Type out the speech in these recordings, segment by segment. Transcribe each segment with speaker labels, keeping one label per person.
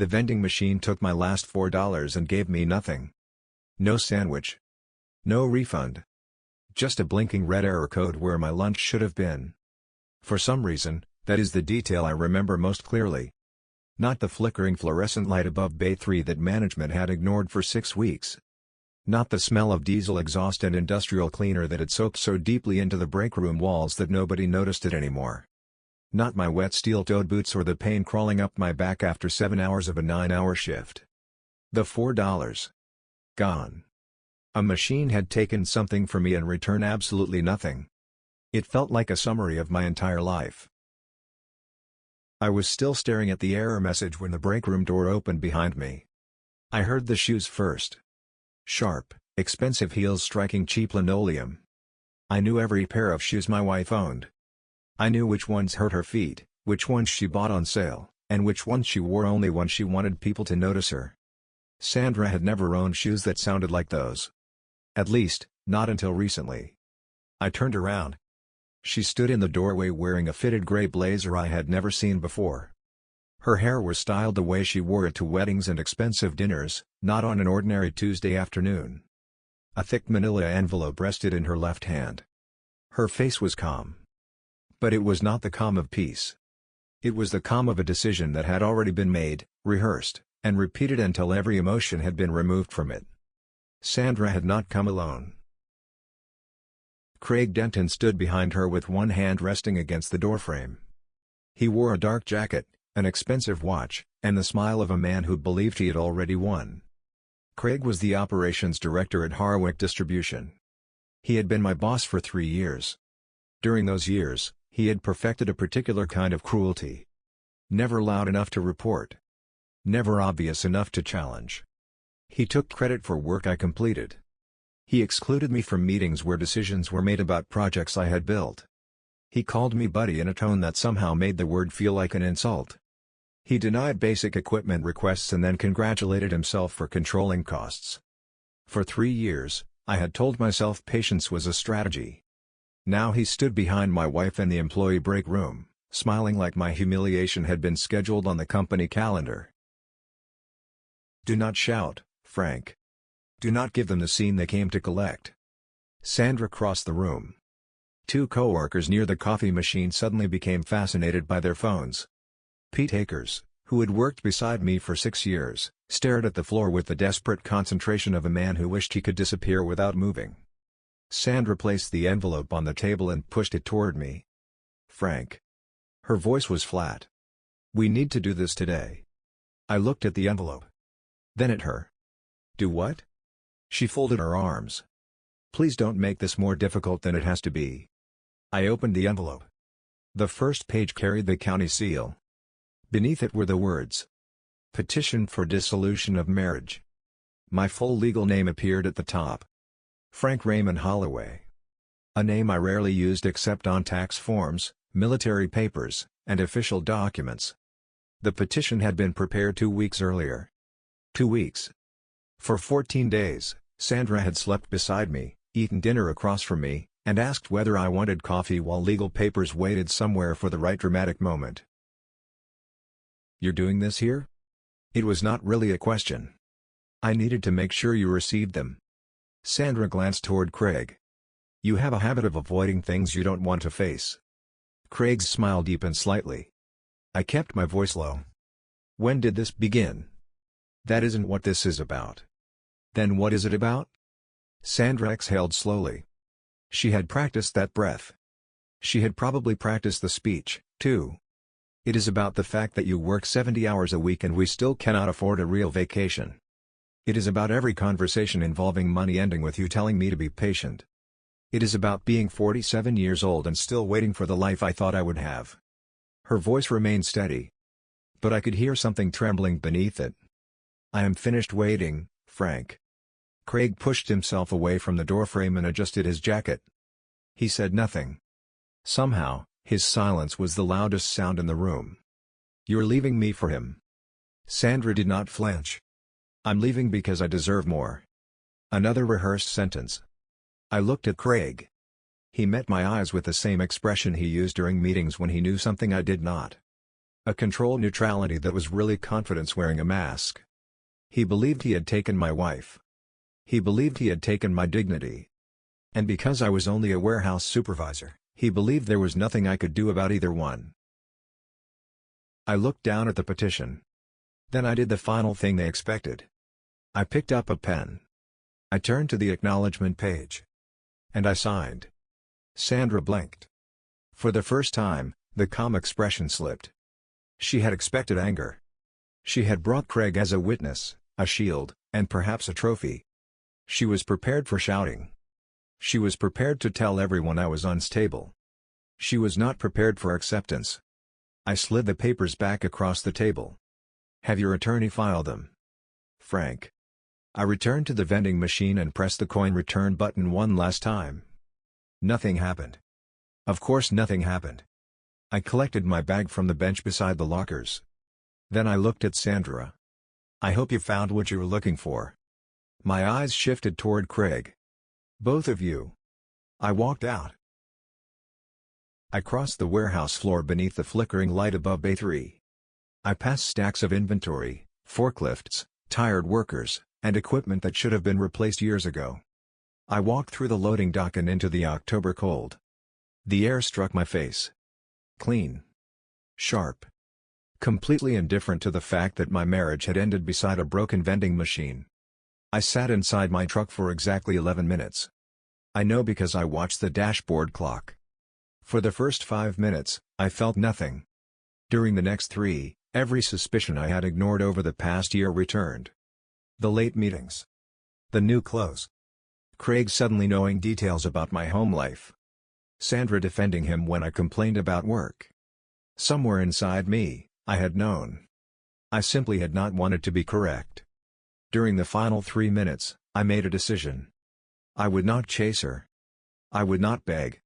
Speaker 1: The vending machine took my last $4 and gave me nothing. No sandwich. No refund. Just a blinking red error code where my lunch should have been. For some reason, that is the detail I remember most clearly. Not the flickering fluorescent light above Bay 3 that management had ignored for 6 weeks. Not the smell of diesel exhaust and industrial cleaner that had soaked so deeply into the break room walls that nobody noticed it anymore. Not my wet steel-toed boots or the pain crawling up my back after 7 hours of a 9-hour shift. The $4. Gone. A machine had taken something from me and returned absolutely nothing. It felt like a summary of my entire life. I was still staring at the error message when the break room door opened behind me. I heard the shoes first. Sharp, expensive heels striking cheap linoleum. I knew every pair of shoes my wife owned. I knew which ones hurt her feet, which ones she bought on sale, and which ones she wore only when she wanted people to notice her. Sandra had never owned shoes that sounded like those. At least, not until recently. I turned around. She stood in the doorway wearing a fitted gray blazer I had never seen before. Her hair was styled the way she wore it to weddings and expensive dinners, not on an ordinary Tuesday afternoon. A thick manila envelope rested in her left hand. Her face was calm. But it was not the calm of peace. It was the calm of a decision that had already been made, rehearsed, and repeated until every emotion had been removed from it. Sandra had not come alone. Craig Denton stood behind her with one hand resting against the doorframe. He wore a dark jacket, an expensive watch, and the smile of a man who believed he had already won. Craig was the operations director at Harwick Distribution. He had been my boss for 3 years. During those years, he had perfected a particular kind of cruelty. Never loud enough to report. Never obvious enough to challenge. He took credit for work I completed. He excluded me from meetings where decisions were made about projects I had built. He called me buddy in a tone that somehow made the word feel like an insult. He denied basic equipment requests and then congratulated himself for controlling costs. For 3 years, I had told myself patience was a strategy. Now he stood behind my wife in the employee break room, smiling like my humiliation had been scheduled on the company calendar. "Do not shout, Frank. Do not give them the scene they came to collect." Sandra crossed the room. 2 coworkers near the coffee machine suddenly became fascinated by their phones. Pete Akers, who had worked beside me for 6 years, stared at the floor with the desperate concentration of a man who wished he could disappear without moving. Sandra placed the envelope on the table and pushed it toward me. "Frank." Her voice was flat. "We need to do this today." I looked at the envelope. Then at her. "Do what?" She folded her arms. "Please don't make this more difficult than it has to be." I opened the envelope. The first page carried the county seal. Beneath it were the words, "Petition for dissolution of marriage." My full legal name appeared at the top. Frank Raymond Holloway. A name I rarely used except on tax forms, military papers, and official documents. The petition had been prepared 2 weeks earlier. 2 weeks. For 14 days, Sandra had slept beside me, eaten dinner across from me, and asked whether I wanted coffee while legal papers waited somewhere for the right dramatic moment. "You're doing this here?" It was not really a question. I needed to make sure you received them. Sandra glanced toward Craig. "You have a habit of avoiding things you don't want to face." Craig's smile deepened slightly. I kept my voice low. "When did this begin?" "That isn't what this is about." "Then what is it about?" Sandra exhaled slowly. She had practiced that breath. She had probably practiced the speech, too. "It is about the fact that you work 70 hours a week and we still cannot afford a real vacation. It is about every conversation involving money ending with you telling me to be patient. It is about being 47 years old and still waiting for the life I thought I would have." Her voice remained steady. But I could hear something trembling beneath it. "I am finished waiting, Frank." Craig pushed himself away from the doorframe and adjusted his jacket. He said nothing. Somehow, his silence was the loudest sound in the room. "You're leaving me for him." Sandra did not flinch. "I'm leaving because I deserve more." Another rehearsed sentence. I looked at Craig. He met my eyes with the same expression he used during meetings when he knew something I did not. A control neutrality that was really confidence wearing a mask. He believed he had taken my wife. He believed he had taken my dignity. And because I was only a warehouse supervisor, he believed there was nothing I could do about either one. I looked down at the petition. Then I did the final thing they expected. I picked up a pen. I turned to the acknowledgement page. And I signed. Sandra blinked. For the first time, the calm expression slipped. She had expected anger. She had brought Craig as a witness, a shield, and perhaps a trophy. She was prepared for shouting. She was prepared to tell everyone I was unstable. She was not prepared for acceptance. I slid the papers back across the table. Have your attorney file them. Frank. I returned to the vending machine and pressed the coin return button one last time. Nothing happened. Of course nothing happened. I collected my bag from the bench beside the lockers. Then I looked at Sandra. I hope you found what you were looking for. My eyes shifted toward Craig. Both of you. I walked out. I crossed the warehouse floor beneath the flickering light above Bay 3. I passed stacks of inventory, forklifts, tired workers, and equipment that should have been replaced years ago. I walked through the loading dock and into the October cold. The air struck my face. Clean. Sharp. Completely indifferent to the fact that my marriage had ended beside a broken vending machine. I sat inside my truck for exactly 11 minutes. I know because I watched the dashboard clock. For the first 5 minutes, I felt nothing. During the next 3, every suspicion I had ignored over the past year returned. The late meetings. The new clothes. Craig suddenly knowing details about my home life. Sandra defending him when I complained about work. Somewhere inside me, I had known. I simply had not wanted to be correct. During the final 3 minutes, I made a decision. I would not chase her. I would not beg.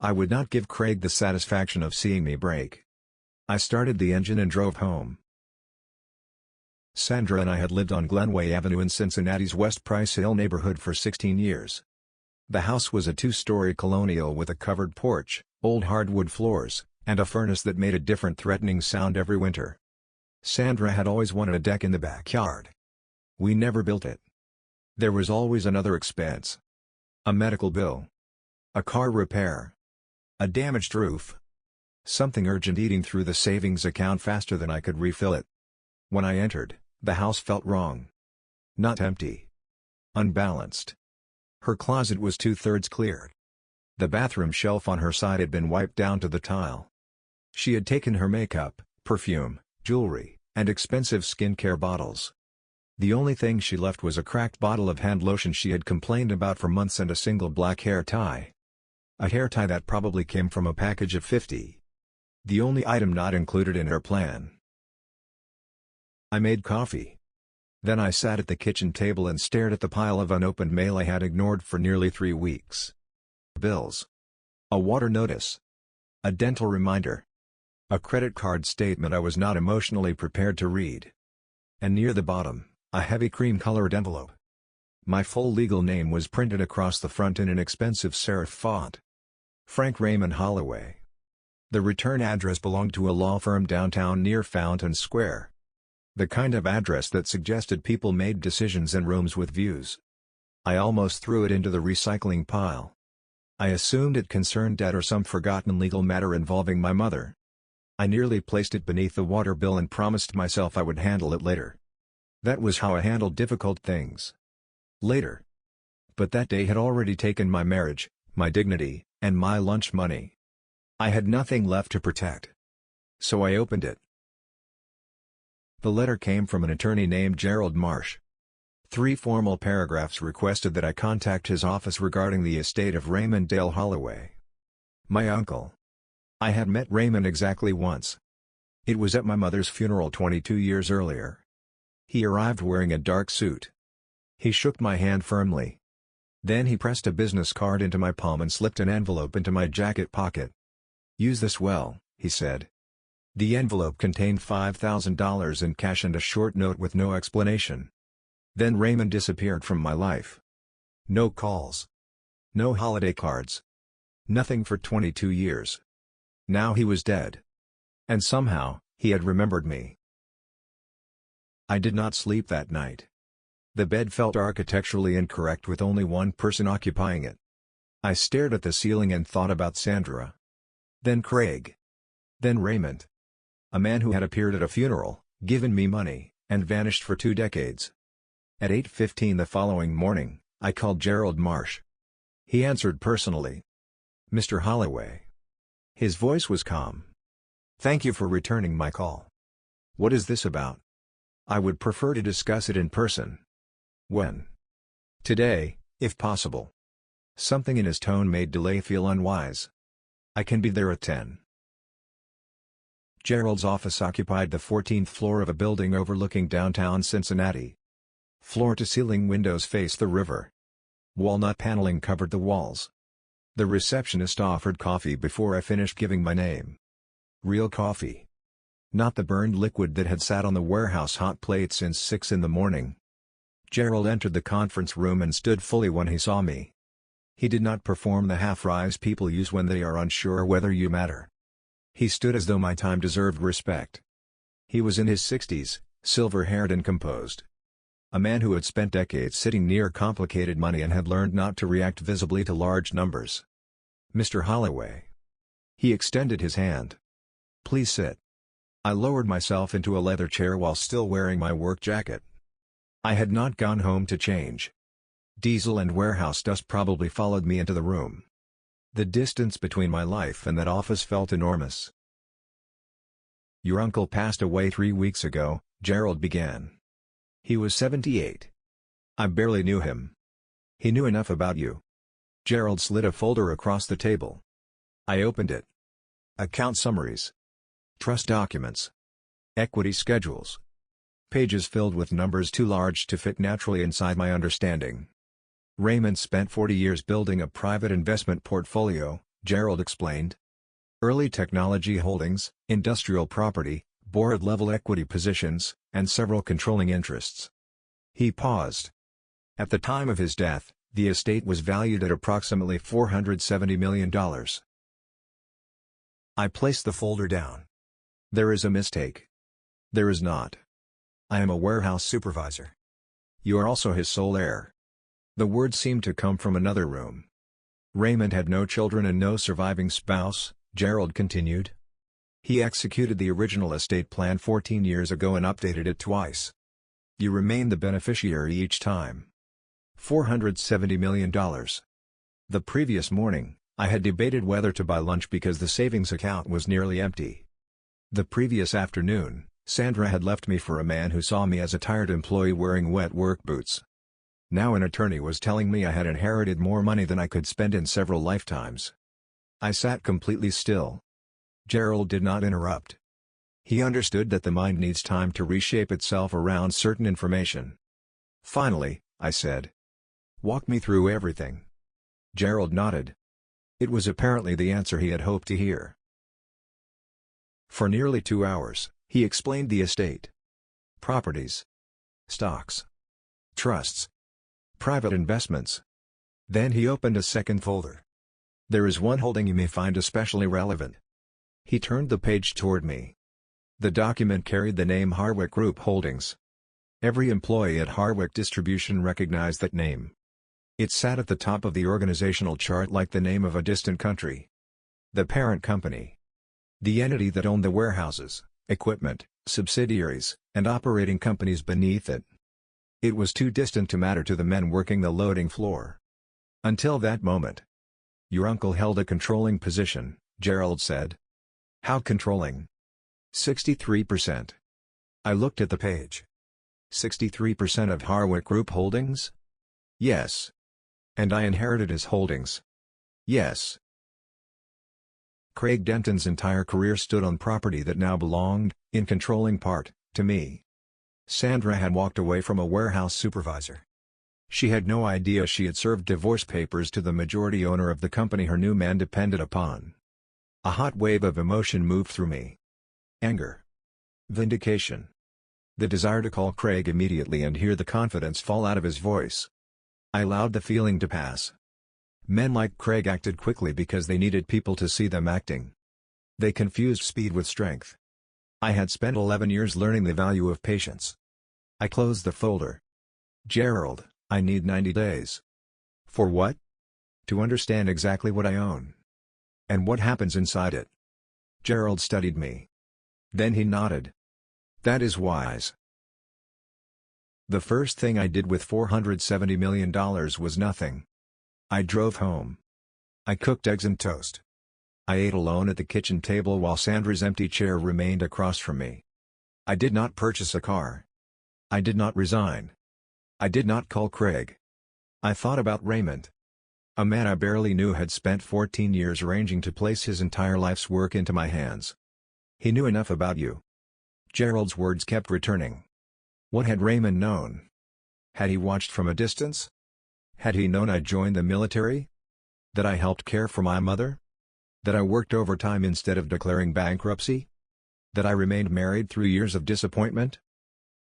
Speaker 1: I would not give Craig the satisfaction of seeing me break. I started the engine and drove home. Sandra and I had lived on Glenway Avenue in Cincinnati's West Price Hill neighborhood for 16 years. The house was a 2-story colonial with a covered porch, old hardwood floors, and a furnace that made a different threatening sound every winter. Sandra had always wanted a deck in the backyard. We never built it. There was always another expense. A medical bill. A car repair. A damaged roof. Something urgent eating through the savings account faster than I could refill it. When I entered, the house felt wrong. Not empty. Unbalanced. Her closet was 2/3 cleared. The bathroom shelf on her side had been wiped down to the tile. She had taken her makeup, perfume, jewelry, and expensive skincare bottles. The only thing she left was a cracked bottle of hand lotion she had complained about for months and a single black hair tie. A hair tie that probably came from a package of 50. The only item not included in her plan. I made coffee. Then I sat at the kitchen table and stared at the pile of unopened mail I had ignored for nearly 3 weeks. Bills. A water notice. A dental reminder. A credit card statement I was not emotionally prepared to read. And near the bottom, a heavy cream-colored envelope. My full legal name was printed across the front in an expensive serif font. Frank Raymond Holloway. The return address belonged to a law firm downtown near Fountain Square. The kind of address that suggested people made decisions in rooms with views. I almost threw it into the recycling pile. I assumed it concerned debt or some forgotten legal matter involving my mother. I nearly placed it beneath the water bill and promised myself I would handle it later. That was how I handled difficult things. Later. But that day had already taken my marriage, my dignity, and my lunch money. I had nothing left to protect. So I opened it. The letter came from an attorney named Gerald Marsh. 3 formal paragraphs requested that I contact his office regarding the estate of Raymond Dale Holloway. My uncle. I had met Raymond exactly once. It was at my mother's funeral 22 years earlier. He arrived wearing a dark suit. He shook my hand firmly. Then he pressed a business card into my palm and slipped an envelope into my jacket pocket. "Use this well," he said. The envelope contained $5,000 in cash and a short note with no explanation. Then Raymond disappeared from my life. No calls. No holiday cards. Nothing for 22 years. Now he was dead. And somehow, He had remembered me. I did not sleep that night. The bed felt architecturally incorrect with only one person occupying it. I stared at the ceiling and thought about Sandra. Then Craig. Then Raymond. A man who had appeared at a funeral, given me money, and vanished for 2 decades. At 8:15 the following morning, I called Gerald Marsh. He answered personally. "Mr. Holloway." His voice was calm. "Thank you for returning my call. What is this about? I would prefer to discuss it in person." "When?" "Today, if possible." Something in his tone made delay feel unwise. "I can be there at 10. Gerald's office occupied the 14th floor of a building overlooking downtown Cincinnati. Floor-to-ceiling windows faced the river. Walnut paneling covered the walls. The receptionist offered coffee before I finished giving my name. Real coffee. Not the burned liquid that had sat on the warehouse hot plate since 6 in the morning. Gerald entered the conference room and stood fully when he saw me. He did not perform the half-rise people use when they are unsure whether you matter. He stood as though my time deserved respect. He was in his 60s, silver-haired and composed. A man who had spent decades sitting near complicated money and had learned not to react visibly to large numbers. "Mr. Holloway." He extended his hand. "Please sit." I lowered myself into a leather chair while still wearing my work jacket. I had not gone home to change. Diesel and warehouse dust probably followed me into the room. The distance between my life and that office felt enormous. "Your uncle passed away 3 weeks ago," Gerald began. "He was 78. I barely knew him. He knew enough about you." Gerald slid a folder across the table. I opened it. Account summaries. Trust documents. Equity schedules. Pages filled with numbers too large to fit naturally inside my understanding. "Raymond spent 40 years building a private investment portfolio," Gerald explained. "Early technology holdings, industrial property, board-level equity positions, and several controlling interests." He paused. At the time of his death, the estate was valued at approximately $470 million. I placed the folder down. "There is a mistake." "There is not. I am a warehouse supervisor. You are also his sole heir." The words seemed to come from another room. "Raymond had no children and no surviving spouse," Gerald continued. "He executed the original estate plan 14 years ago and updated it twice. You remain the beneficiary each time. $470 million. The previous morning, I had debated whether to buy lunch because the savings account was nearly empty. The previous afternoon, Sandra had left me for a man who saw me as a tired employee wearing wet work boots. Now an attorney was telling me I had inherited more money than I could spend in several lifetimes. I sat completely still. Gerald did not interrupt. He understood that the mind needs time to reshape itself around certain information. Finally, I said, "Walk me through everything." Gerald nodded. It was apparently the answer he had hoped to hear. For nearly 2 hours, he explained the estate. Properties. Stocks. Trusts. Private investments. Then he opened a second folder. "There is one holding you may find especially relevant." He turned the page toward me. The document carried the name Harwick Group Holdings. Every employee at Harwick Distribution recognized that name. It sat at the top of the organizational chart like the name of a distant country. The parent company. The entity that owned the warehouses, equipment, subsidiaries, and operating companies beneath it. It was too distant to matter to the men working the loading floor. Until that moment. "Your uncle held a controlling position," Gerald said. "How controlling?" 63%. I looked at the page. 63% of Harwick Group Holdings? Yes. And I inherited his holdings? Yes. Craig Denton's entire career stood on property that now belonged, in controlling part, to me. Sandra had walked away from a warehouse supervisor. She had no idea she had served divorce papers to the majority owner of the company her new man depended upon. A hot wave of emotion moved through me. Anger. Vindication. The desire to call Craig immediately and hear the confidence fall out of his voice. I allowed the feeling to pass. Men like Craig acted quickly because they needed people to see them acting. They confused speed with strength. I had spent 11 years learning the value of patience. I closed the folder. Gerald, I need 90 days. For what? To understand exactly what I own. And what happens inside it. Gerald studied me. Then he nodded. That is wise. The first thing I did with $470 million was nothing. I drove home. I cooked eggs and toast. I ate alone at the kitchen table while Sandra's empty chair remained across from me. I did not purchase a car. I did not resign. I did not call Craig. I thought about Raymond. A man I barely knew had spent 14 years arranging to place his entire life's work into my hands. He knew enough about you. Gerald's words kept returning. What had Raymond known? Had he watched from a distance? Had he known I joined the military? That I helped care for my mother? That I worked overtime instead of declaring bankruptcy? That I remained married through years of disappointment?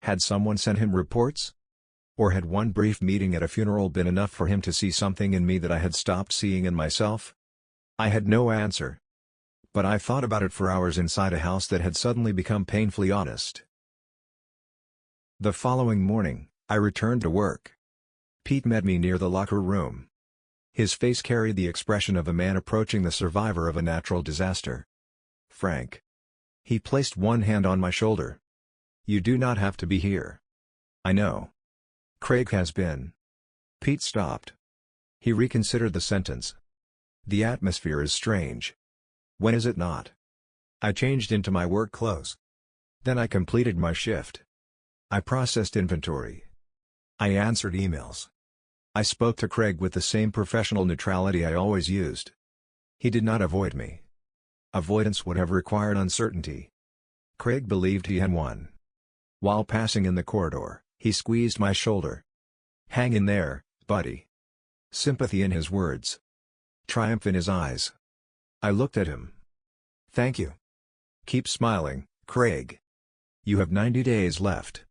Speaker 1: Had someone sent him reports? Or had one brief meeting at a funeral been enough for him to see something in me that I had stopped seeing in myself? I had no answer. But I thought about it for hours inside a house that had suddenly become painfully honest. The following morning, I returned to work. Pete met me near the locker room. His face carried the expression of a man approaching the survivor of a natural disaster. Frank. He placed one hand on my shoulder. You do not have to be here. I know. Craig has been. Pete stopped. He reconsidered the sentence. The atmosphere is strange. When is it not? I changed into my work clothes. Then I completed my shift. I processed inventory. I answered emails. I spoke to Craig with the same professional neutrality I always used. He did not avoid me. Avoidance would have required uncertainty. Craig believed he had won. While passing in the corridor, he squeezed my shoulder. Hang in there, buddy. Sympathy in his words. Triumph in his eyes. I looked at him. Thank you. Keep smiling, Craig. You have 90 days left.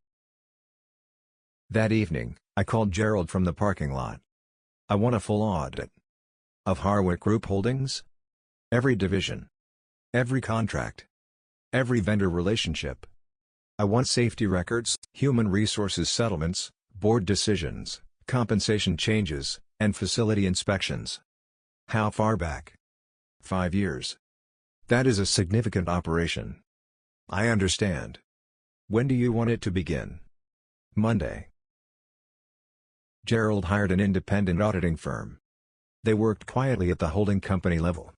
Speaker 1: That evening, I called Gerald from the parking lot. I want a full audit. Of Harwick Group Holdings? Every division. Every contract. Every vendor relationship. I want safety records, human resources settlements, board decisions, compensation changes, and facility inspections. How far back? 5 years. That is a significant operation. I understand. When do you want it to begin? Monday. Gerald hired an independent auditing firm. They worked quietly at the holding company level.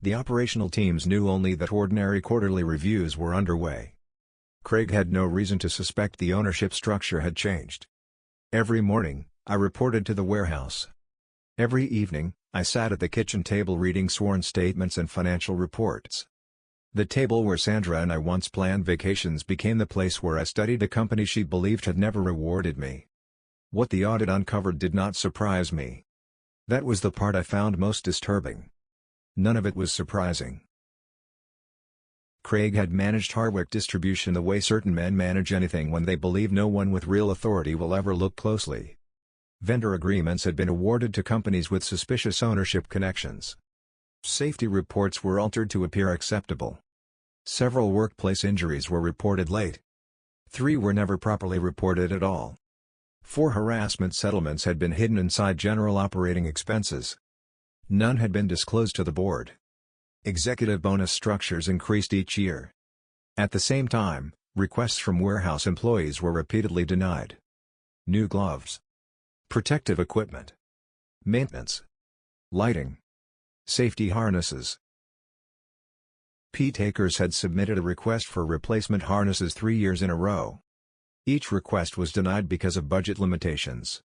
Speaker 1: The operational teams knew only that ordinary quarterly reviews were underway. Craig had no reason to suspect the ownership structure had changed. Every morning, I reported to the warehouse. Every evening, I sat at the kitchen table reading sworn statements and financial reports. The table where Sandra and I once planned vacations became the place where I studied the company she believed had never rewarded me. What the audit uncovered did not surprise me. That was the part I found most disturbing. None of it was surprising. Craig had managed Harwick distribution the way certain men manage anything when they believe no one with real authority will ever look closely. Vendor agreements had been awarded to companies with suspicious ownership connections. Safety reports were altered to appear acceptable. Several workplace injuries were reported late. 3 were never properly reported at all. 4 harassment settlements had been hidden inside general operating expenses. None had been disclosed to the board. Executive bonus structures increased each year. At the same time, requests from warehouse employees were repeatedly denied. New gloves. Protective equipment. Maintenance. Lighting. Safety harnesses. Pete Akers had submitted a request for replacement harnesses 3 years in a row. Each request was denied because of budget limitations.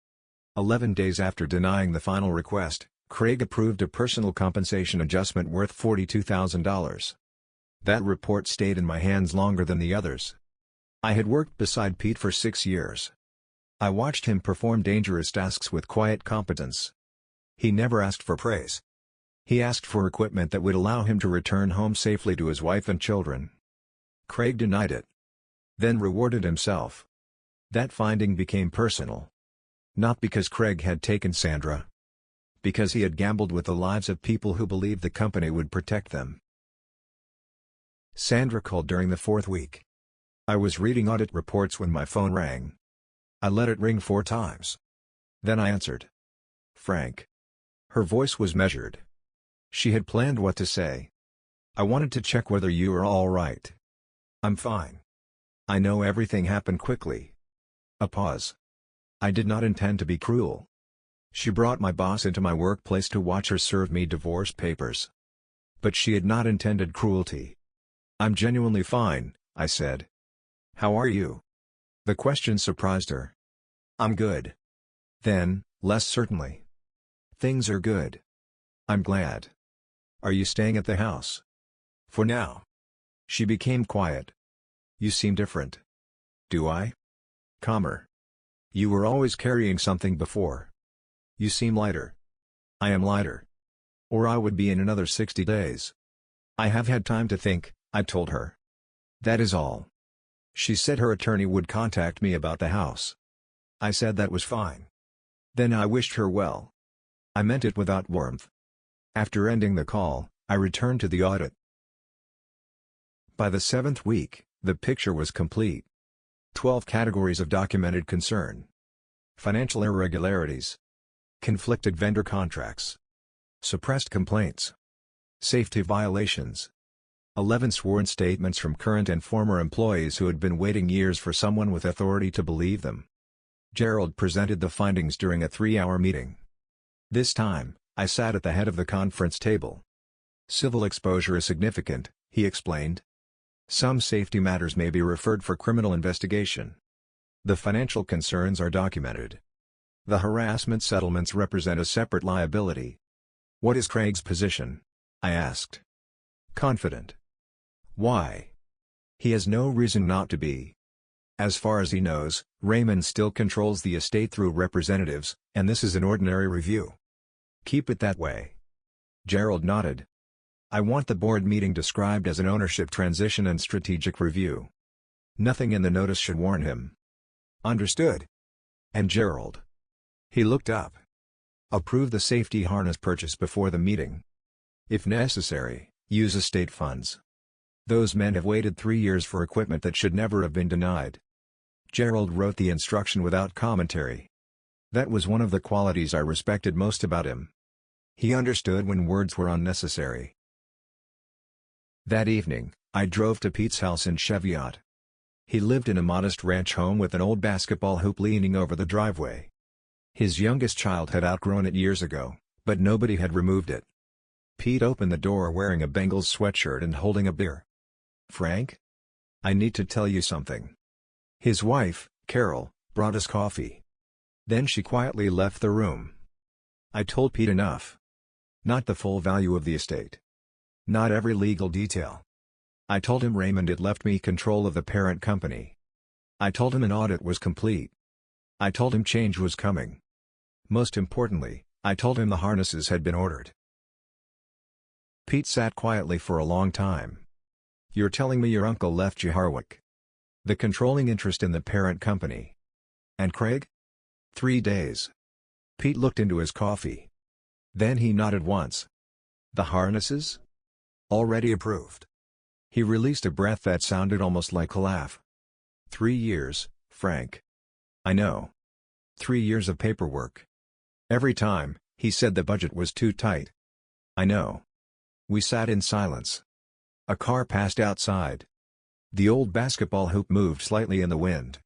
Speaker 1: 11 days after denying the final request, Craig approved a personal compensation adjustment worth $42,000. That report stayed in my hands longer than the others. I had worked beside Pete for 6 years. I watched him perform dangerous tasks with quiet competence. He never asked for praise. He asked for equipment that would allow him to return home safely to his wife and children. Craig denied it. Then rewarded himself. That finding became personal. Not because Craig had taken Sandra. Because he had gambled with the lives of people who believed the company would protect them. Sandra called during the fourth week. I was reading audit reports when my phone rang. I let it ring 4 times. Then I answered. Frank. Her voice was measured. She had planned what to say. I wanted to check whether you were all right. I'm fine. I know everything happened quickly. A pause. I did not intend to be cruel. She brought my boss into my workplace to watch her serve me divorce papers. But she had not intended cruelty. I'm genuinely fine, I said. How are you? The question surprised her. I'm good. Then, less certainly. Things are good. I'm glad. Are you staying at the house? For now. She became quiet. You seem different. Do I? Calmer. You were always carrying something before. You seem lighter. I am lighter. Or I would be in another 60 days. I have had time to think, I told her. That is all. She said her attorney would contact me about the house. I said that was fine. Then I wished her well. I meant it without warmth. After ending the call, I returned to the audit. By the 7th week, the picture was complete. 12 categories of documented concern. Financial irregularities. Conflicted vendor contracts. Suppressed complaints. Safety violations. 11 sworn statements from current and former employees who had been waiting years for someone with authority to believe them. Gerald presented the findings during a 3-hour meeting. This time, I sat at the head of the conference table. Civil exposure is significant, he explained. Some safety matters may be referred for criminal investigation. The financial concerns are documented. The harassment settlements represent a separate liability. What is Craig's position? I asked. Confident. Why? He has no reason not to be. As far as he knows, Raymond still controls the estate through representatives, and this is an ordinary review. Keep it that way. Gerald nodded. I want the board meeting described as an ownership transition and strategic review. Nothing in the notice should warn him. Understood. And Gerald? He looked up. Approve the safety harness purchase before the meeting. If necessary, use estate funds. Those men have waited 3 years for equipment that should never have been denied. Gerald wrote the instruction without commentary. That was one of the qualities I respected most about him. He understood when words were unnecessary. That evening, I drove to Pete's house in Cheviot. He lived in a modest ranch home with an old basketball hoop leaning over the driveway. His youngest child had outgrown it years ago, but nobody had removed it. Pete opened the door wearing a Bengals sweatshirt and holding a beer. Frank? I need to tell you something. His wife, Carol, brought us coffee. Then she quietly left the room. I told Pete enough. Not the full value of the estate. Not every legal detail. I told him Raymond had left me control of the parent company. I told him an audit was complete. I told him change was coming. Most importantly, I told him the harnesses had been ordered. Pete sat quietly for a long time. You're telling me your uncle left you Harwick? The controlling interest in the parent company. And Craig? 3 days. Pete looked into his coffee. Then he nodded once. The harnesses? Already approved. He released a breath that sounded almost like a laugh. 3 years, Frank. I know. 3 years of paperwork. Every time, he said the budget was too tight. I know. We sat in silence. A car passed outside. The old basketball hoop moved slightly in the wind.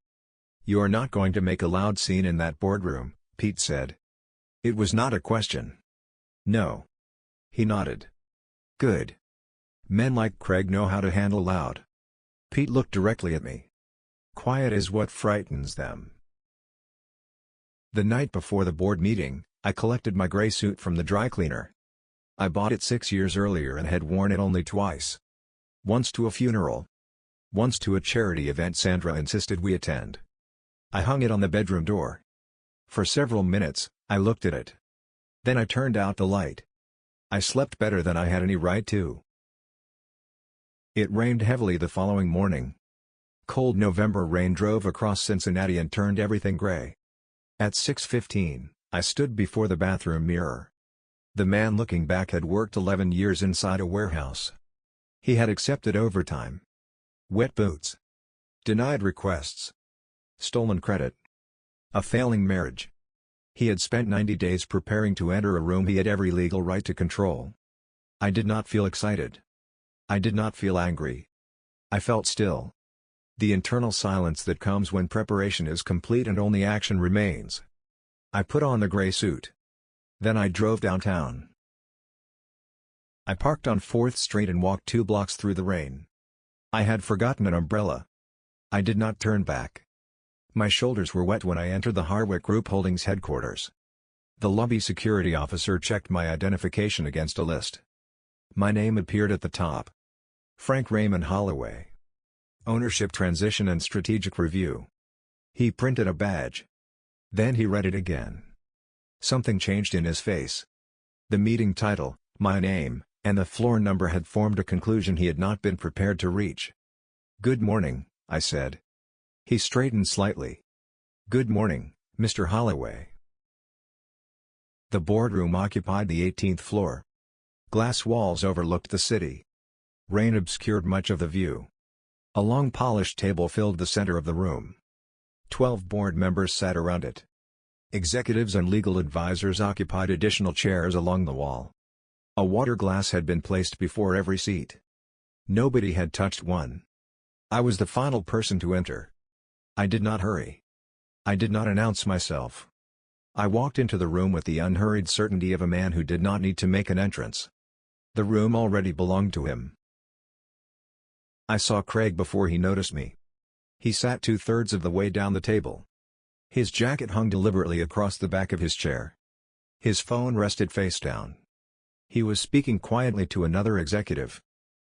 Speaker 1: You're not going to make a loud scene in that boardroom, Pete said. It was not a question. No. He nodded. Good. Men like Craig know how to handle loud. Pete looked directly at me. Quiet is what frightens them. The night before the board meeting, I collected my gray suit from the dry cleaner. I bought it 6 years earlier and had worn it only twice. Once to a funeral. Once to a charity event Sandra insisted we attend. I hung it on the bedroom door. For several minutes, I looked at it. Then I turned out the light. I slept better than I had any right to. It rained heavily the following morning. Cold November rain drove across Cincinnati and turned everything gray. At 6:15, I stood before the bathroom mirror. The man looking back had worked 11 years inside a warehouse. He had accepted overtime. Wet boots. Denied requests. Stolen credit. A failing marriage. He had spent 90 days preparing to enter a room he had every legal right to control. I did not feel excited. I did not feel angry. I felt still. The internal silence that comes when preparation is complete and only action remains. I put on the gray suit. Then I drove downtown. I parked on 4th Street and walked 2 blocks through the rain. I had forgotten an umbrella. I did not turn back. My shoulders were wet when I entered the Harwick Group Holdings headquarters. The lobby security officer checked my identification against a list. My name appeared at the top. Frank Raymond Holloway. Ownership Transition and Strategic Review. He printed a badge. Then he read it again. Something changed in his face. The meeting title, my name, and the floor number had formed a conclusion he had not been prepared to reach. "Good morning," I said. He straightened slightly. "Good morning, Mr. Holloway." The boardroom occupied the 18th floor. Glass walls overlooked the city. Rain obscured much of the view. A long polished table filled the center of the room. 12 board members sat around it. Executives and legal advisors occupied additional chairs along the wall. A water glass had been placed before every seat. Nobody had touched one. I was the final person to enter. I did not hurry. I did not announce myself. I walked into the room with the unhurried certainty of a man who did not need to make an entrance. The room already belonged to him. I saw Craig before he noticed me. He sat 2/3 of the way down the table. His jacket hung deliberately across the back of his chair. His phone rested face down. He was speaking quietly to another executive.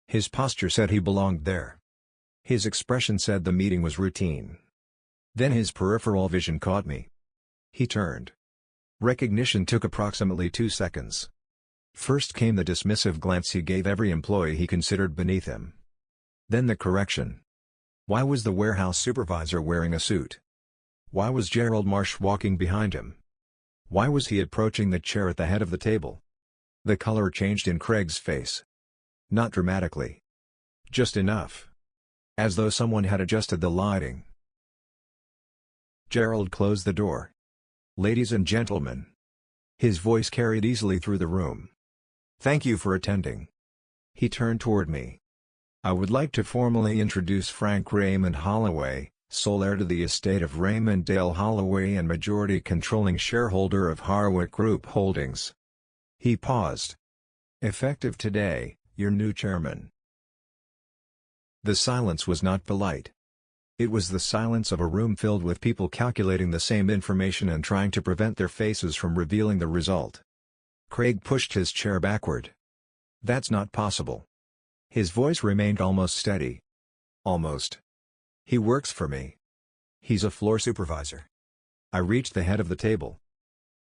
Speaker 1: His posture said he belonged there. His expression said the meeting was routine. Then his peripheral vision caught me. He turned. Recognition took approximately 2 seconds. First came the dismissive glance he gave every employee he considered beneath him. Then the correction. Why was the warehouse supervisor wearing a suit? Why was Gerald Marsh walking behind him? Why was he approaching the chair at the head of the table? The color changed in Craig's face. Not dramatically. Just enough. As though someone had adjusted the lighting. Gerald closed the door. "Ladies and gentlemen." His voice carried easily through the room. "Thank you for attending." He turned toward me. "I would like to formally introduce Frank Raymond Holloway, sole heir to the estate of Raymond Dale Holloway and majority controlling shareholder of Harwick Group Holdings." He paused. "Effective today, your new chairman." The silence was not polite. It was the silence of a room filled with people calculating the same information and trying to prevent their faces from revealing the result. Craig pushed his chair backward. "That's not possible." His voice remained almost steady. "Almost. He works for me. He's a floor supervisor." I reached the head of the table.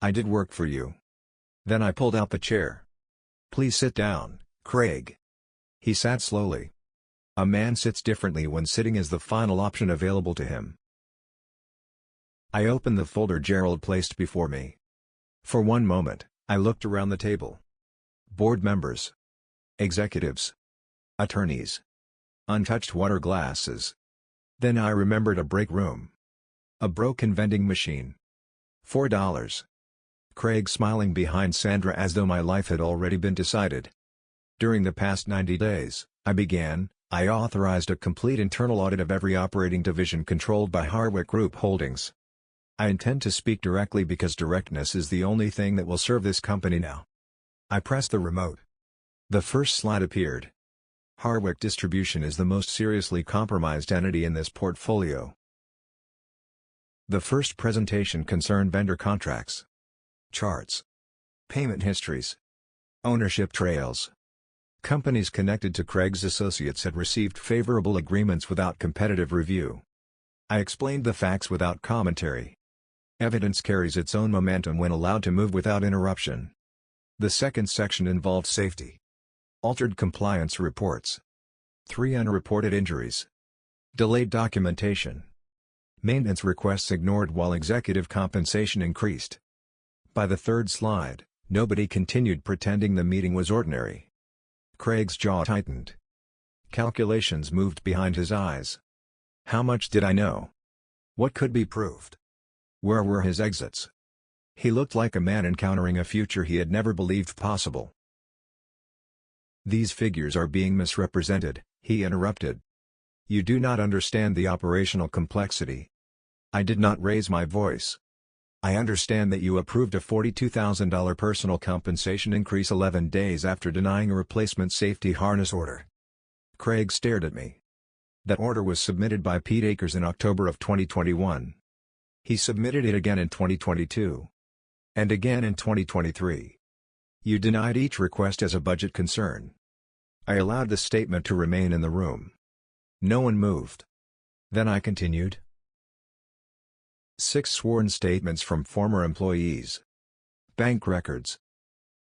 Speaker 1: "I did work for you." Then I pulled out the chair. "Please sit down, Craig." He sat slowly. A man sits differently when sitting is the final option available to him. I opened the folder Gerald placed before me. For one moment, I looked around the table. Board members. Executives. Attorneys. Untouched water glasses. Then I remembered a break room. A broken vending machine. $4. Craig smiling behind Sandra as though my life had already been decided. "During the past 90 days, I authorized a complete internal audit of every operating division controlled by Harwick Group Holdings. I intend to speak directly because directness is the only thing that will serve this company now." I pressed the remote. The first slide appeared. Harwick Distribution is the most seriously compromised entity in this portfolio. The first presentation concerned vendor contracts, charts, payment histories, ownership trails. Companies connected to Craig's associates had received favorable agreements without competitive review. I explained the facts without commentary. Evidence carries its own momentum when allowed to move without interruption. The second section involved safety. Altered compliance reports. 3 unreported injuries. Delayed documentation. Maintenance requests ignored while executive compensation increased. By the third slide, nobody continued pretending the meeting was ordinary. Craig's jaw tightened. Calculations moved behind his eyes. How much did I know? What could be proved? Where were his exits? He looked like a man encountering a future he had never believed possible. "These figures are being misrepresented," he interrupted. "You do not understand the operational complexity." I did not raise my voice. "I understand that you approved a $42,000 personal compensation increase 11 days after denying a replacement safety harness order." Craig stared at me. "That order was submitted by Pete Akers in October of 2021. He submitted it again in 2022. And again in 2023. You denied each request as a budget concern." I allowed the statement to remain in the room. No one moved. Then I continued. 6 sworn statements from former employees. Bank records.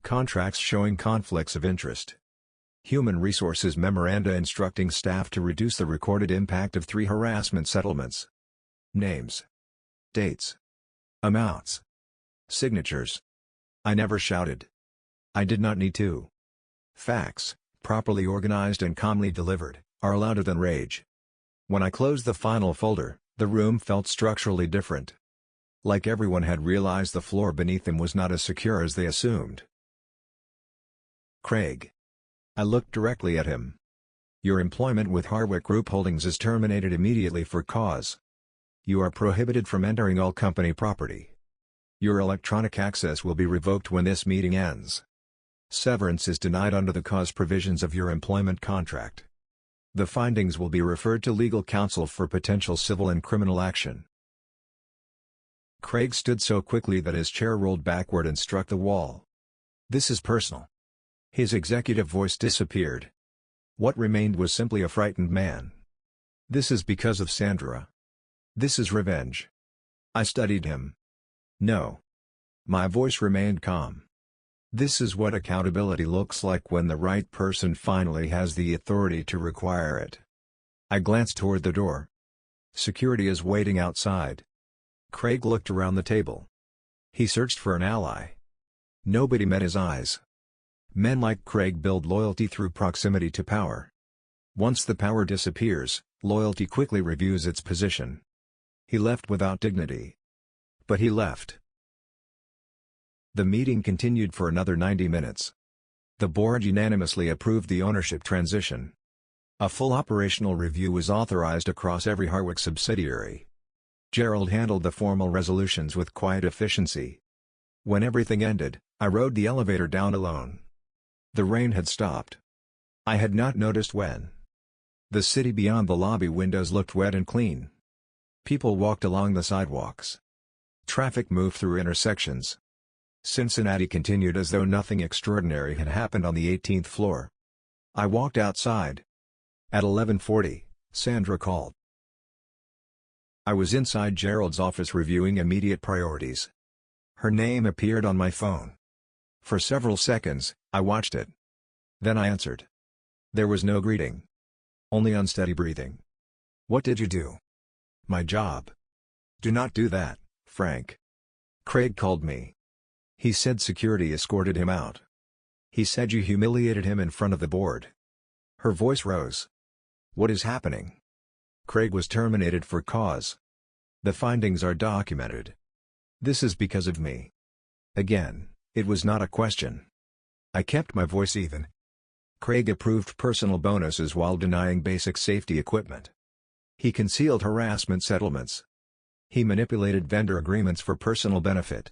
Speaker 1: Contracts showing conflicts of interest. Human Resources memoranda instructing staff to reduce the recorded impact of 3 harassment settlements. Names. Dates. Amounts. Signatures. I never shouted. I did not need to. Facts, properly organized and calmly delivered, are louder than rage. When I closed the final folder, the room felt structurally different. Like everyone had realized the floor beneath them was not as secure as they assumed. "Craig." I looked directly at him. "Your employment with Harwick Group Holdings is terminated immediately for cause. You are prohibited from entering all company property. Your electronic access will be revoked when this meeting ends. Severance is denied under the cause provisions of your employment contract. The findings will be referred to legal counsel for potential civil and criminal action." Craig stood so quickly that his chair rolled backward and struck the wall. "This is personal." His executive voice disappeared. What remained was simply a frightened man. "This is because of Sandra. This is revenge." I studied him. "No." My voice remained calm. "This is what accountability looks like when the right person finally has the authority to require it." I glanced toward the door. "Security is waiting outside." Craig looked around the table. He searched for an ally. Nobody met his eyes. Men like Craig build loyalty through proximity to power. Once the power disappears, loyalty quickly reviews its position. He left without dignity. But he left. The meeting continued for another 90 minutes. The board unanimously approved the ownership transition. A full operational review was authorized across every Harwick subsidiary. Gerald handled the formal resolutions with quiet efficiency. When everything ended, I rode the elevator down alone. The rain had stopped. I had not noticed when. The city beyond the lobby windows looked wet and clean. People walked along the sidewalks. Traffic moved through intersections. Cincinnati continued as though nothing extraordinary had happened on the 18th floor. I walked outside. At 11:40, Sandra called. I was inside Gerald's office reviewing immediate priorities. Her name appeared on my phone. For several seconds, I watched it. Then I answered. There was no greeting. Only unsteady breathing. "What did you do?" "My job." "Do not do that, Frank." Craig called me. He said security escorted him out. He said you humiliated him in front of the board. Her voice rose. "What is happening?" Craig was terminated for cause. The findings are documented. This is because of me. Again, it was not a question. I kept my voice even. Craig approved personal bonuses while denying basic safety equipment. He concealed harassment settlements. He manipulated vendor agreements for personal benefit.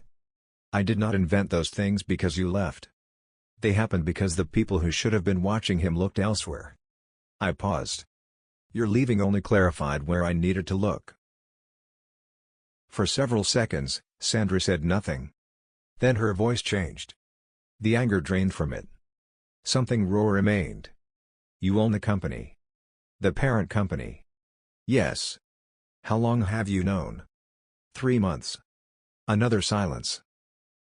Speaker 1: I did not invent those things because you left. They happened because the people who should have been watching him looked elsewhere. I paused. Your leaving only clarified where I needed to look. For several seconds, Sandra said nothing. Then her voice changed. The anger drained from it. Something raw remained. You own the company. The parent company. Yes. How long have you known? 3 months. Another silence.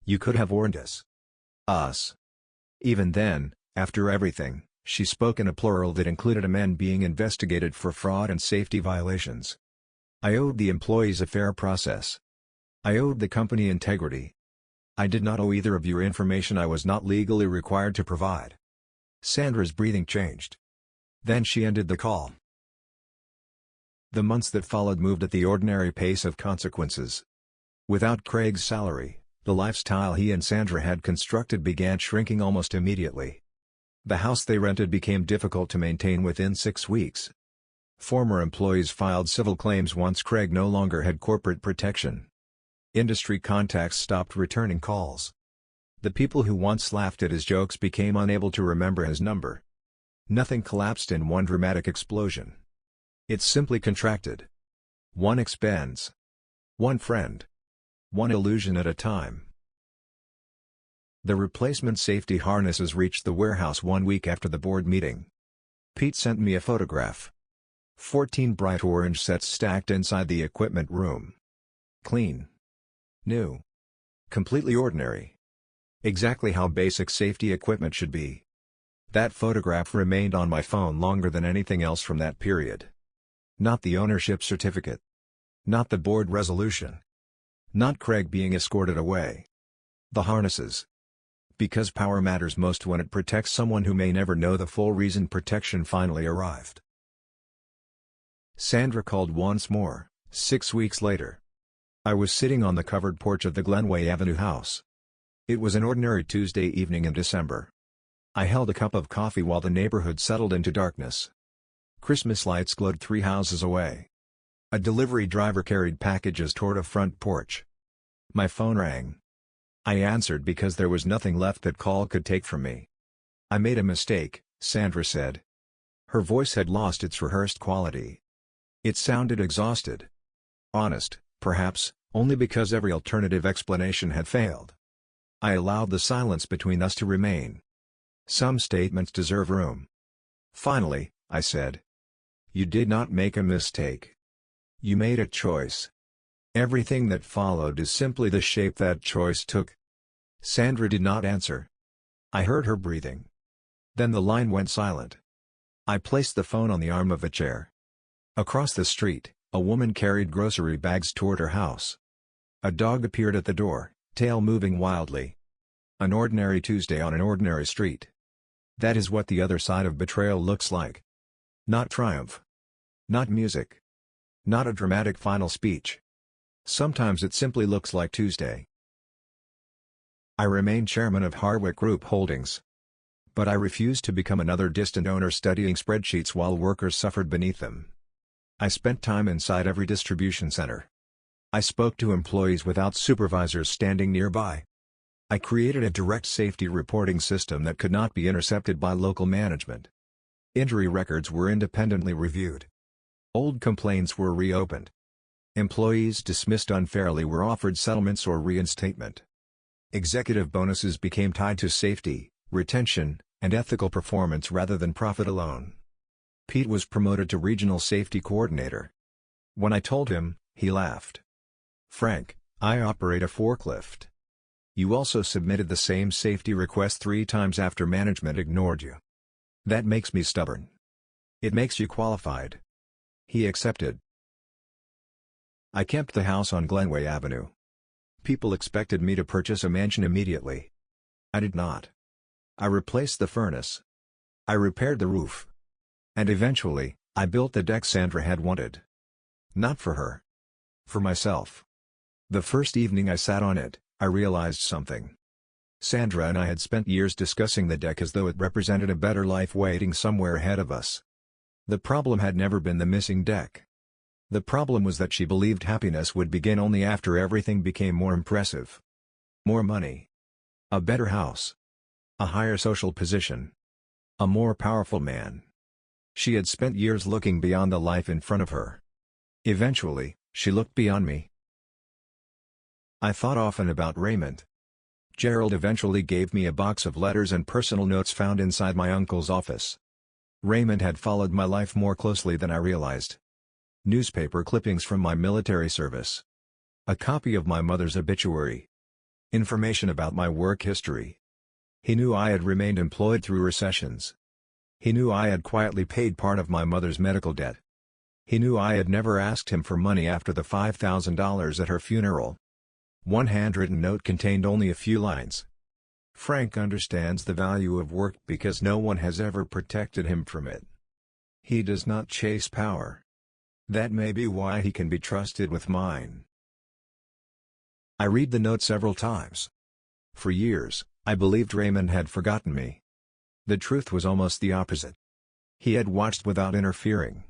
Speaker 1: You could have warned us. Us. Even then, after everything, she spoke in a plural that included a man being investigated for fraud and safety violations. I owed the employees a fair process. I owed the company integrity. I did not owe either of you information I was not legally required to provide. Sandra's breathing changed. Then she ended the call. The months that followed moved at the ordinary pace of consequences. Without Craig's salary, the lifestyle he and Sandra had constructed began shrinking almost immediately. The house they rented became difficult to maintain within 6 weeks. Former employees filed civil claims once Craig no longer had corporate protection. Industry contacts stopped returning calls. The people who once laughed at his jokes became unable to remember his number. Nothing collapsed in one dramatic explosion. It simply contracted. One expense. One friend. One illusion at a time. The replacement safety harnesses reached the warehouse 1 week after the board meeting. Pete sent me a photograph. 14 bright orange sets stacked inside the equipment room. Clean. New. Completely ordinary. Exactly how basic safety equipment should be. That photograph remained on my phone longer than anything else from that period. Not the ownership certificate. Not the board resolution. Not Craig being escorted away. The harnesses. Because power matters most when it protects someone who may never know the full reason protection finally arrived. Sandra called once more, 6 weeks later. I was sitting on the covered porch of the Glenway Avenue house. It was an ordinary Tuesday evening in December. I held a cup of coffee while the neighborhood settled into darkness. Christmas lights glowed 3 houses away. A delivery driver carried packages toward a front porch. My phone rang. I answered because there was nothing left that call could take from me. "I made a mistake," Sandra said. Her voice had lost its rehearsed quality. It sounded exhausted. Honest, perhaps, only because every alternative explanation had failed. I allowed the silence between us to remain. Some statements deserve room. Finally, I said. "You did not make a mistake. You made a choice. Everything that followed is simply the shape that choice took." Sandra did not answer. I heard her breathing. Then the line went silent. I placed the phone on the arm of a chair. Across the street, a woman carried grocery bags toward her house. A dog appeared at the door, tail moving wildly. An ordinary Tuesday on an ordinary street. That is what the other side of betrayal looks like. Not triumph. Not music. Not a dramatic final speech. Sometimes it simply looks like Tuesday. I remained chairman of Harwick Group Holdings. But I refused to become another distant owner studying spreadsheets while workers suffered beneath them. I spent time inside every distribution center. I spoke to employees without supervisors standing nearby. I created a direct safety reporting system that could not be intercepted by local management. Injury records were independently reviewed. Old complaints were reopened. Employees dismissed unfairly were offered settlements or reinstatement. Executive bonuses became tied to safety, retention, and ethical performance rather than profit alone. Pete was promoted to regional safety coordinator. When I told him, he laughed. "Frank, I operate a forklift. You also submitted the same safety request 3 times after management ignored you. That makes me stubborn. It makes you qualified." He accepted. I kept the house on Glenway Avenue. People expected me to purchase a mansion immediately. I did not. I replaced the furnace. I repaired the roof. And eventually, I built the deck Sandra had wanted. Not for her. For myself. The first evening I sat on it, I realized something. Sandra and I had spent years discussing the deck as though it represented a better life waiting somewhere ahead of us. The problem had never been the missing deck. The problem was that she believed happiness would begin only after everything became more impressive. More money. A better house. A higher social position. A more powerful man. She had spent years looking beyond the life in front of her. Eventually, she looked beyond me. I thought often about Raymond. Gerald eventually gave me a box of letters and personal notes found inside my uncle's office. Raymond had followed my life more closely than I realized. Newspaper clippings from my military service. A copy of my mother's obituary. Information about my work history. He knew I had remained employed through recessions. He knew I had quietly paid part of my mother's medical debt. He knew I had never asked him for money after the $5,000 at her funeral. One handwritten note contained only a few lines. "Frank understands the value of work because no one has ever protected him from it. He does not chase power. That may be why he can be trusted with mine. I read the note several times. For years, I believed Raymond had forgotten me. The truth was almost the opposite. He had watched without interfering.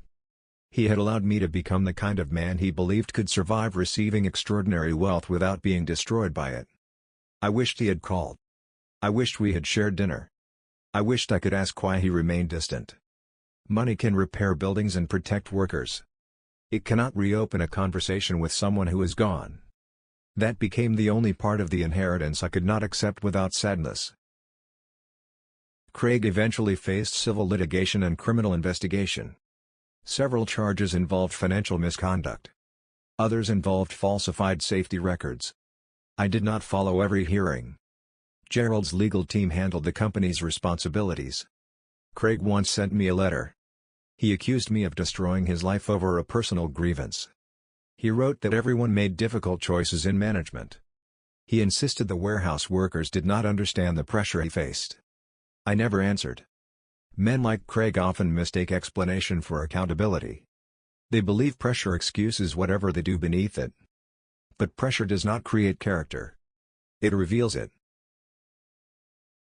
Speaker 1: He had allowed me to become the kind of man he believed could survive receiving extraordinary wealth without being destroyed by it. I wished he had called. I wished we had shared dinner. I wished I could ask why he remained distant. Money can repair buildings and protect workers. It cannot reopen a conversation with someone who is gone. That became the only part of the inheritance I could not accept without sadness. Craig eventually faced civil litigation and criminal investigation. Several charges involved financial misconduct. Others involved falsified safety records. I did not follow every hearing. Gerald's legal team handled the company's responsibilities. Craig once sent me a letter. He accused me of destroying his life over a personal grievance. He wrote that everyone made difficult choices in management. He insisted the warehouse workers did not understand the pressure he faced. I never answered. Men like Craig often mistake explanation for accountability. They believe pressure excuses whatever they do beneath it. But pressure does not create character. It reveals it.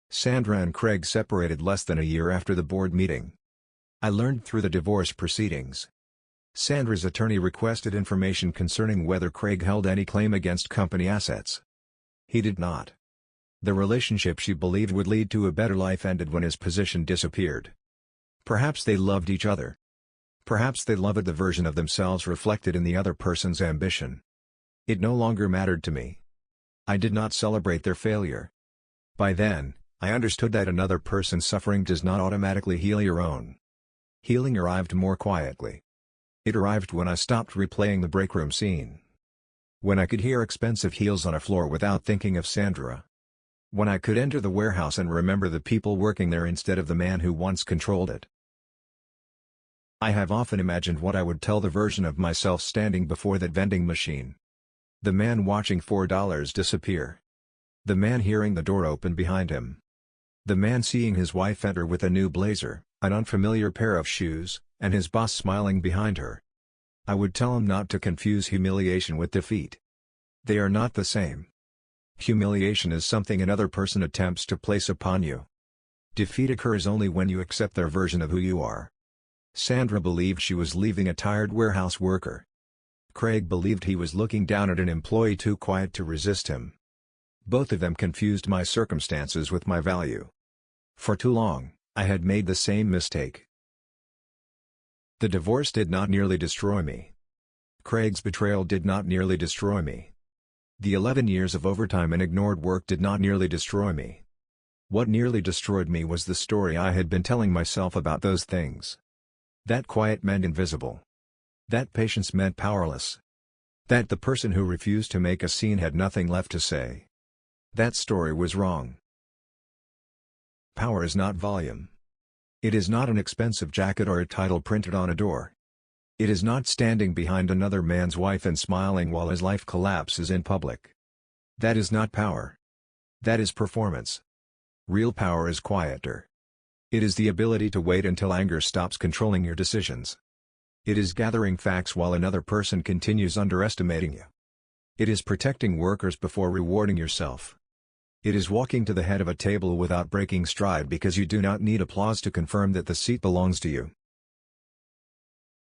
Speaker 1: Sandra and Craig separated less than a year after the board meeting. I learned through the divorce proceedings. Sandra's attorney requested information concerning whether Craig held any claim against company assets. He did not. The relationship she believed would lead to a better life ended when his position disappeared. Perhaps they loved each other. Perhaps they loved the version of themselves reflected in the other person's ambition. It no longer mattered to me. I did not celebrate their failure. By then, I understood that another person's suffering does not automatically heal your own. Healing arrived more quietly. It arrived when I stopped replaying the break room scene. When I could hear expensive heels on a floor without thinking of Sandra. When I could enter the warehouse and remember the people working there instead of the man who once controlled it. I have often imagined what I would tell the version of myself standing before that vending machine. The man watching $4 disappear. The man hearing the door open behind him. The man seeing his wife enter with a new blazer, an unfamiliar pair of shoes, and his boss smiling behind her. I would tell him not to confuse humiliation with defeat. They are not the same. Humiliation is something another person attempts to place upon you. Defeat occurs only when you accept their version of who you are. Sandra believed she was leaving a tired warehouse worker. Craig believed he was looking down at an employee too quiet to resist him. Both of them confused my circumstances with my value. For too long, I had made the same mistake. The divorce did not nearly destroy me. Craig's betrayal did not nearly destroy me. The 11 years of overtime and ignored work did not nearly destroy me. What nearly destroyed me was the story I had been telling myself about those things. That quiet meant invisible. That patience meant powerless. That the person who refused to make a scene had nothing left to say. That story was wrong. Power is not volume. It is not an expensive jacket or a title printed on a door. It is not standing behind another man's wife and smiling while his life collapses in public. That is not power. That is performance. Real power is quieter. It is the ability to wait until anger stops controlling your decisions. It is gathering facts while another person continues underestimating you. It is protecting workers before rewarding yourself. It is walking to the head of a table without breaking stride because you do not need applause to confirm that the seat belongs to you.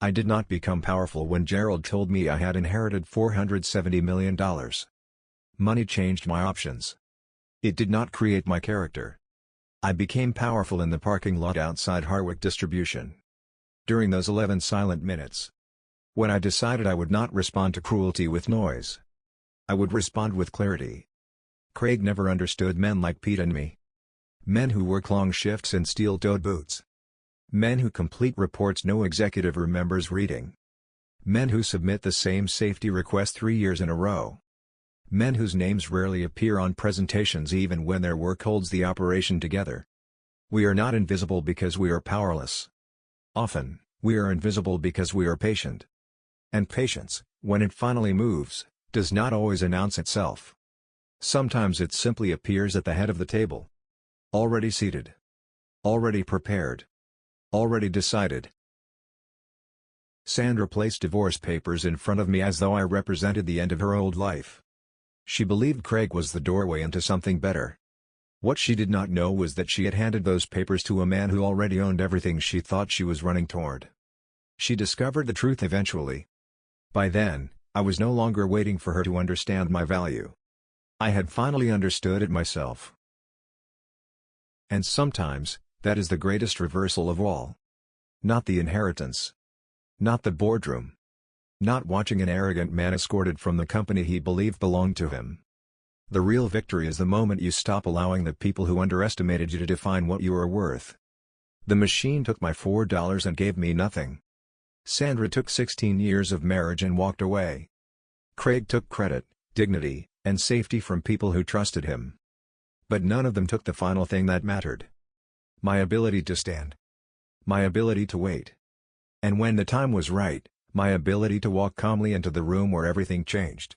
Speaker 1: I did not become powerful when Gerald told me I had inherited $470 million. Money changed my options. It did not create my character. I became powerful in the parking lot outside Harwick Distribution. During those 11 silent minutes. When I decided I would not respond to cruelty with noise. I would respond with clarity. Craig never understood men like Pete and me. Men who work long shifts in steel-toed boots. Men who complete reports no executive remembers reading. Men who submit the same safety request 3 years in a row. Men whose names rarely appear on presentations even when their work holds the operation together. We are not invisible because we are powerless. Often, we are invisible because we are patient. And patience, when it finally moves, does not always announce itself. Sometimes it simply appears at the head of the table. Already seated. Already prepared. Already decided. Sandra placed divorce papers in front of me as though I represented the end of her old life. She believed Craig was the doorway into something better. What she did not know was that she had handed those papers to a man who already owned everything she thought she was running toward. She discovered the truth eventually. By then, I was no longer waiting for her to understand my value. I had finally understood it myself. And sometimes, that is the greatest reversal of all. Not the inheritance. Not the boardroom. Not watching an arrogant man escorted from the company he believed belonged to him. The real victory is the moment you stop allowing the people who underestimated you to define what you are worth. The machine took my $4 and gave me nothing. Sandra took 16 years of marriage and walked away. Craig took credit, dignity, and safety from people who trusted him. But none of them took the final thing that mattered. My ability to stand. My ability to wait. And when the time was right, my ability to walk calmly into the room where everything changed.